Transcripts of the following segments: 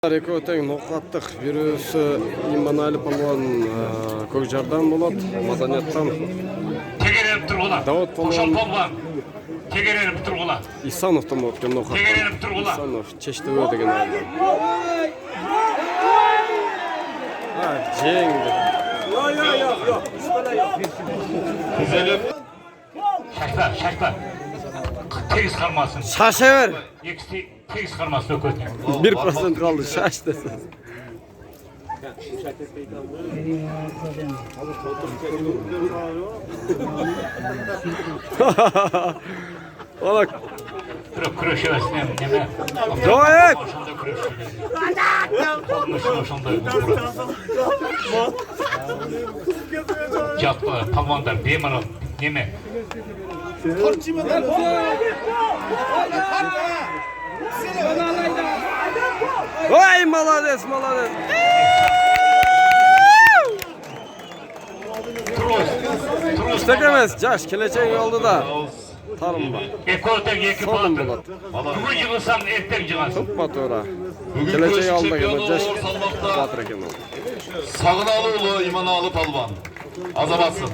Rekord teң noqattık. Birisi İmanali Palvan Көкжардан болады, Маданияттан. Тегереніп тұрғыла. Давыт Қошан Palvan, Palvan. Тегереніп тұрғыла. İhsановтан болады екен noqat. Тегереніп тұрғыла. İhsanov Çeştebe деген adam. Жеңді. Түзеліп. Шашпа. Тегіз қармасын. Şaşa ver. Екісі тегіз қармасын өкөтіне. 1% kaldı. Şaş desin. Ola Күрекші неме? Doyet. Ошонда күрекші. Ошонда Жаппа, палвандар бемарал неме? Vay молодец. İşte demez. Yaş keleceğin yolda da. Tarım var. Ekoteg екі Sonun балатыр. болады. Бүгін жығылсаң, ертең жығасың. Tutma tora. Keleceğin yolda gelen yaş batır eken oldu. Sağınalıoğlu İmanalı Palvan. Azabasın.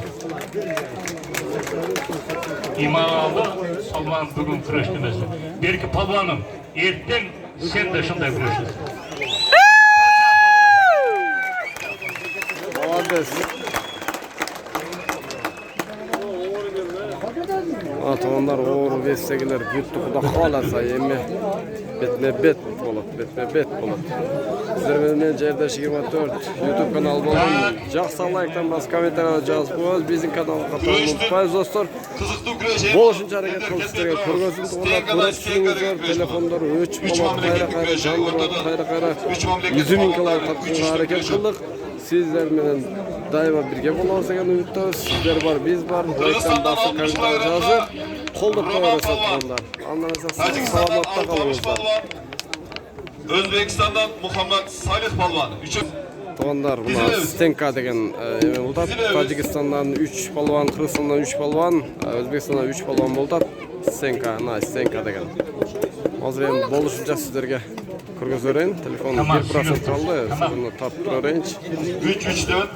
İmanalı Palvan бүгін күрештемесін. Беркі Palvanım, ертең сен де шындай күрештесің. Молодец. Onlar uğur versegiler büyüttü kuda kalasa yeme betme bet bulat. Sizler benimle Cerdaş 24 YouTube kanalı bolun. Жақсы лайктан бас комментария жазып қойыңыз. Біздің каналға қатысуыңызды ұмытпаңыз достар. Kızıklı güreşe. Бол үшін әрекет қылып сіздерге көргөзүн туғандар көріп жүріңіздер. Телефондар өч болот кайра жандырып кайра 100 000 лайк қатысуға әрекет қылдық. Sizler менен дайыма бірге болабыз деген үміттеміз. Sizler бар, biz бар. Лайктан басып комментария жазып қолдап қойыңыздар туғандар. Андан аса саламатта қалыңыздар. Özbekistan'dan Muhammed Salih Palvan. Туғандар, мына Стенка деген эме болдат. Тажикстандан 3 палван, Кыргызстандан 3 палван, Өзбекстандан 3 палван болдат. Стенка деген. Азыр эми болушунча сиздерге көргөзө берейин. Телефон 1% калды. Сизни тартып тура берейинчи. 3-3-4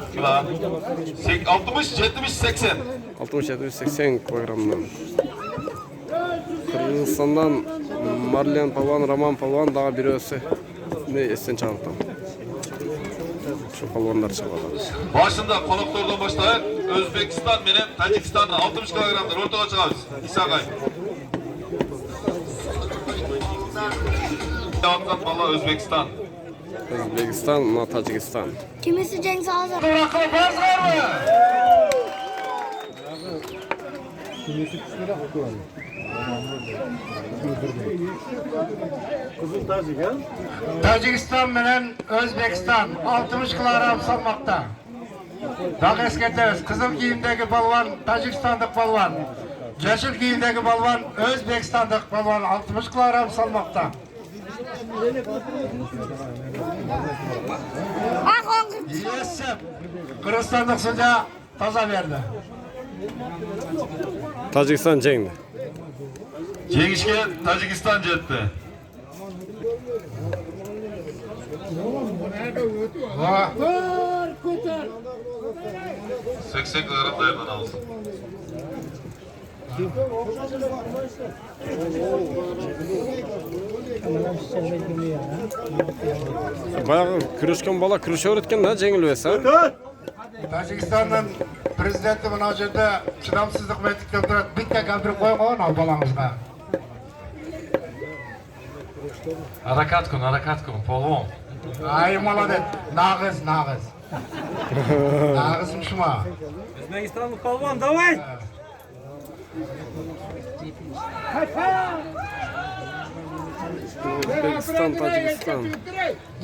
60 70 80. 60-70-80 килограммдан. Кыргызстандан Марлен палван, Роман палван дагы бирөөсү. Не эстен чыгып. Şu palvanlar çıkmadı. Başında konuktordan başlayıp Özbekistan benim Tacikistan'dan 60 kilogramdan ortaya çıkarız. İsakay. Devamdan valla Özbekistan. Özbekistan, Tacikistan. Kimisi Cengiz Hazır. Tacikistan bilen Özbekistan 60 kilogram salmakta. Daha esketiriz. Kızıl giyimdeki balvan Tacikistan'daki balvan. Yeşil giyimdeki balvan Özbekistan'daki balvan 60 kilogram salmakta. Yesip Kırgızistan'daki suca taza verdi. Tacikistan jengdi. Cengişke Tacikistan jetti. Va. 80 kilogram dayanan alsın. Баягы күрөшкөн бала күрөшө берет да жеңилбес, а? Tacikistan'ın prezidenti buna жерде çıdamsızlık metikten durat. Bitte kaldırıp koyun al balanızda. Аракаткун, полвон. Ay молодец. Nağız. Nağızmış mı? Özbekistanlı palvan давай! Özbekistan, Tacikistan.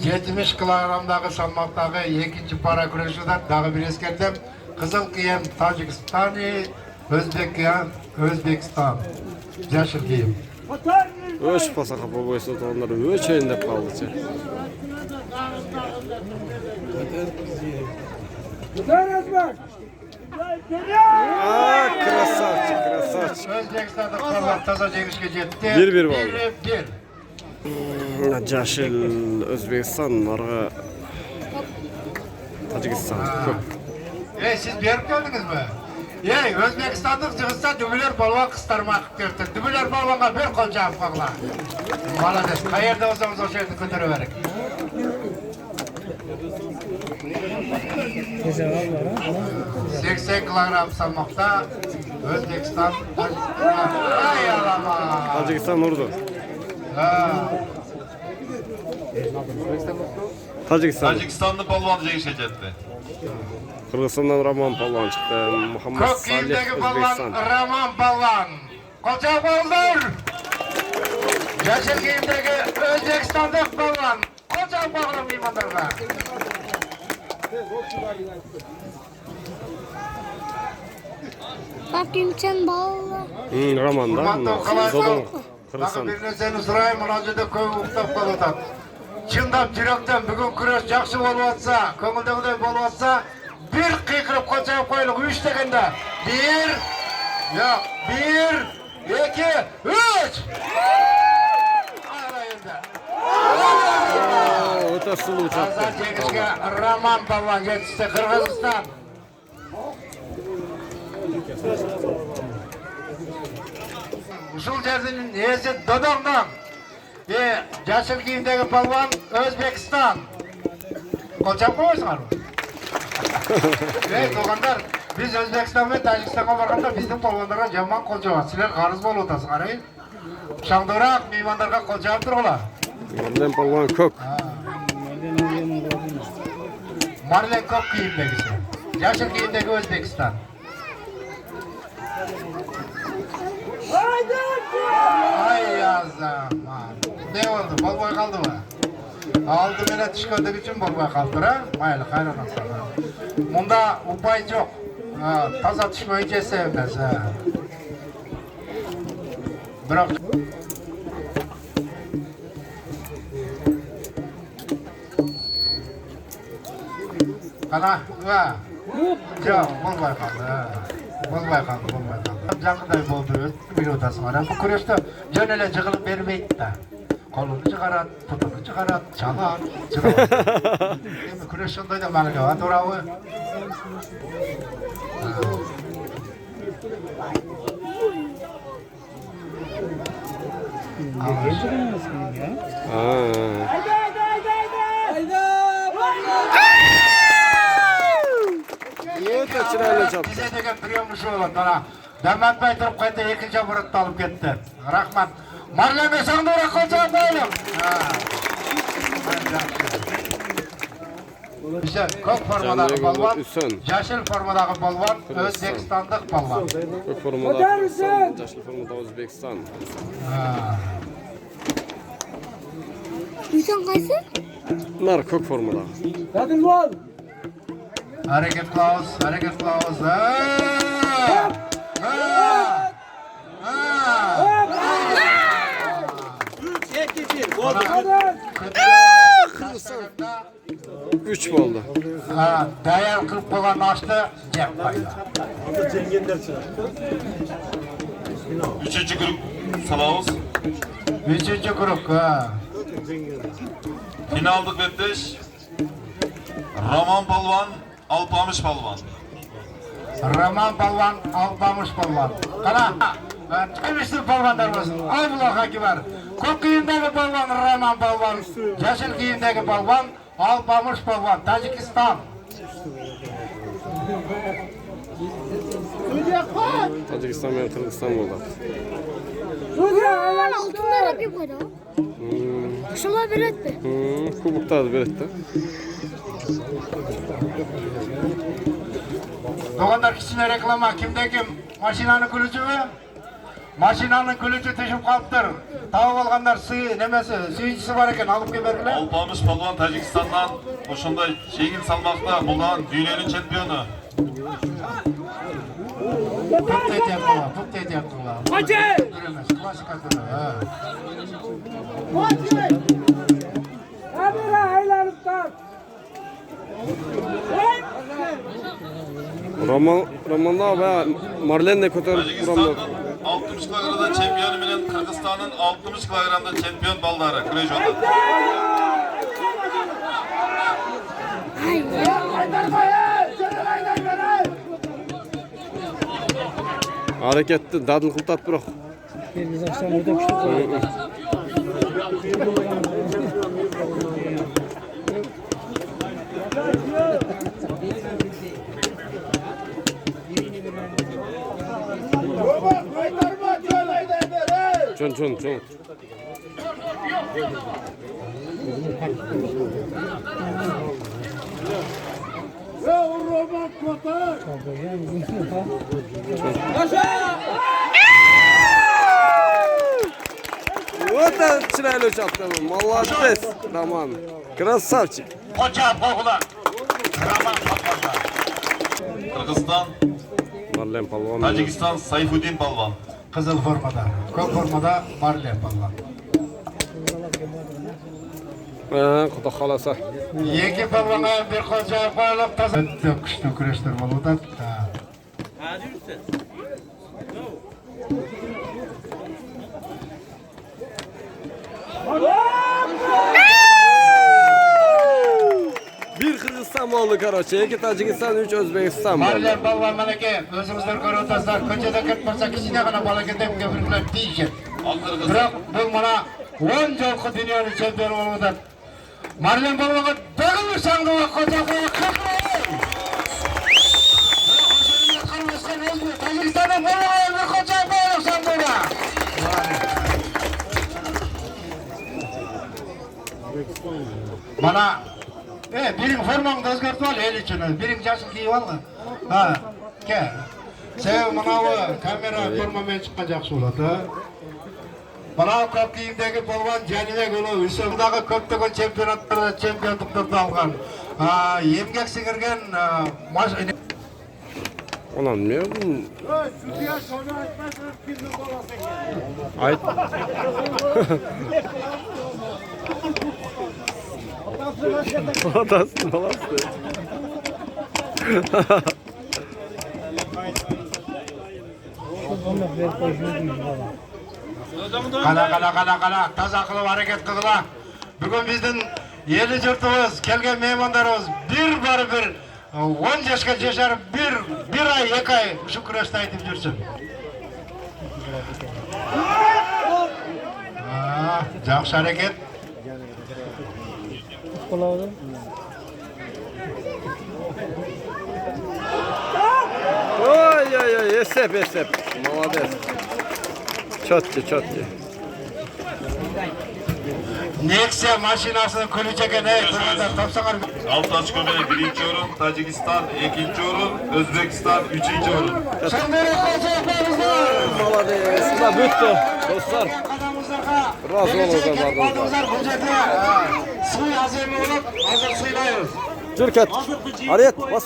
70 kilogramdaki salmaktaki ikinci para güreşinden daha bir eskerdim. Kızıl giyim Tacikistani, Özbekistan. Yeşil giyim. Өш пасака побойсо тоондар өчөйүн деп калдычы. Красавчик. Özbekistan'da kalmak taza cengiz geçetti. 1-1 oldu. 1-1. Jaşil Özbekistan, arka Tacikistan. Köp. Siz berip geldiniz mi? Özbekistanlık çıkışsa dübüler balvan kıstarmak derdi. Dübüler balvanga bir kol cevap kakla. Malades. Kayerde olsanız o şeyini götürüverik. Güzel 80 kilogram salmakta Özbekistan. Ay alama. Tacikistan vurdu. Ha. Tacikistan. Tacikistanlı palvan çekişecekti. Kırgızistan'dan Raman Palvan çıktı. Muhammed Kök Salih giyimdeki balvan Özbekistan. Raman balvan. Koca baldır. Yeşil giyimdeki Özbekistan'daki balvan. Koca balvan imanlarına. Bakayım sen bağla. Raman'da. Hurmatlı okalar. Zodan. Bakın Kırgızistan. bir narsani surayım, münacada köy uqtab qoladi. Чындап жүректен бүгін күрес жақсы болып жатса, көңілдегідей болып жатса, bir қиқырып қойсақ қойлық, 3 дегенде. 1, 2, 3. Ара енді. Öte sulu Қазан çattı. жеңіске Роман Палван жетісті Қырғызстан. Ушул жердин ээси Додоңдон. Жасыл кийимдеги палван Өзбекстан. Колчап койсуңарбы? Туугандар, биз Өзбекстан менен Тажикстанга барганда биздин палвандарга жаман кол жабат. Силер карыз болуп атасыңар, Шаңдыраак меймандарга кол жаап тургула. Mardin Palvan Kök. Марлен көк кийимдегиси. Жашыл кийимдеги Өзбекстан. Ay yazama. Ne oldu? Bolboy kaldı mı? Aldı mene düşköndük için bolboy kaldı ha? Maylı hayran sana. Bunda upay yok. Taza düşmeyi hiç sevmez ha. Bırak. Kana, va. Yok, bolboy kaldı ha. Bolboy kaldı, bolboy kaldı. Жаңғыдай болды, минутасы бар. Бұл күресте жөн эле жығылып бербейт да. Колуну чыгарат, путуну чыгарат, чалат, жырат. Эми күреш ошондой да маңызы бар, туурабы? Öte çırayla çattı. Bize деген приемыш болот, ана. Даматпай туруп кайта экинчи оборотто алып кетти. Рахмат. Марленге саңдыраак кылсаң койлуң. Bize kök formadagi balvan, yaşıl formadagi balvan, Özbekistanlık balvan. Kök formada Kırgızistan, yaşlı formada Özbekistan. Sen kaysı? Bunlar kök formada. Kadın bol. Hareket kılavuz, hareket kılavuz. Kadın. 3 oldu. Dayar kılıp koygan açtı, cep koydu. Üçüncü grup salağız. Üçüncü grup. Finaldık betteş. Raman Palvan, Alpamış Palvan. Raman Palvan, Alpamış Palvan. Kana, tüymüştür palvanlarımız. Avla haki var. Kök giyimdeki palvan Raman Palvan, yaşıl giyimdeki palvan Alpamış Palvan, Tacikistan. Tacikistan ve Kırgızistan oldu. Altında rakip var o. Şuna bir et mi? Kubukta da beretti. Doğanlar kişine reklama, kimde kim? Maşinanın külücü mü? Maşinanın külücü düşüp kalıptır. Tavuk alganlar suyu, nemesi, suyucusu var eken alıp geberdiler. Alpamış Palvan Tacikistan'dan koşunda şeyin salmakta bulan dünyanın çempionu. Pırt et yaptılar, pırt et yaptılar. Hacı! Duremez, klasik atılar. Kamera haylarından. Raman'da ve Marlen'le kötü Tacikistan'ın 60 kilogramda çempiyonu bilen Kırgızistan'ın Kırgızistan 60 kilogramda çempiyon balları Güreş oldu. Hareketli dadıl kıltat bırak. Çon. Вот это чирайлы чаптым. Молодец, Роман. Красавчик. Koca Boğulan. Raman Patladı. Kırgızistan, Marlen palvan. Tacikistan Sayfuddin balvan. Kızıl formada, ko'k formada Marley palvan. Xudo xolasa. Iki palvonga bir qo'lcha qo'yilib toza. Kuchli kurashlar bo'ldi. Bir Kırgızistan oldu karoçe, iki Tacikistan, üç Özbekistan oldu. Marley palvon manaki o'zingizlar ko'rib o'tasizlar. Ko'chada ketmasa kichkinagina bola ketib gapirib deyishadi. Biroq bu mana 10 yilqi dunyoning chempioni bo'ldi. Marley palvonga dag'il sangdi va qo'cha qo'yib Tacikistonda bo'lgan qo'cha qo'yib sangdi. Mana biring formangni o'zgartib ol, el uchun. Biring jasur kiyib olgin. Ha, kel. Sen mana bu kamera formamen chiqqan yaxshi bo'ladi. Mana ko'p kiyimdagi polvon Janila Gulov Yusufdagi ko'ptagan chempionatlarda chempionliklarni olgan. Emgak singirgan mashina. Ulan ne bu? Ayt. Odasın balası. Qala, toza qilib harakat qilinglar. Bugun bizning yeli yurtimiz, kelgan mehmonlarimiz bir 10 yoshga yasharib bir oy, 2 oy shu kurashda aytib yursin. Yaxshi harakat. Ой, esep. Молодец. Четкий. Nexia mashinasini ko'lichaga topsanlar. Altı açık ömrüne birinci orun, Tacikistan ikinci orun, Özbekistan üçüncü orun. Молодец. Da bitti. Dostlar. Razı olun bardağınızlar. Suy azami bo'lib, hozir suylaymiz. Türket. Ariyet. Bas.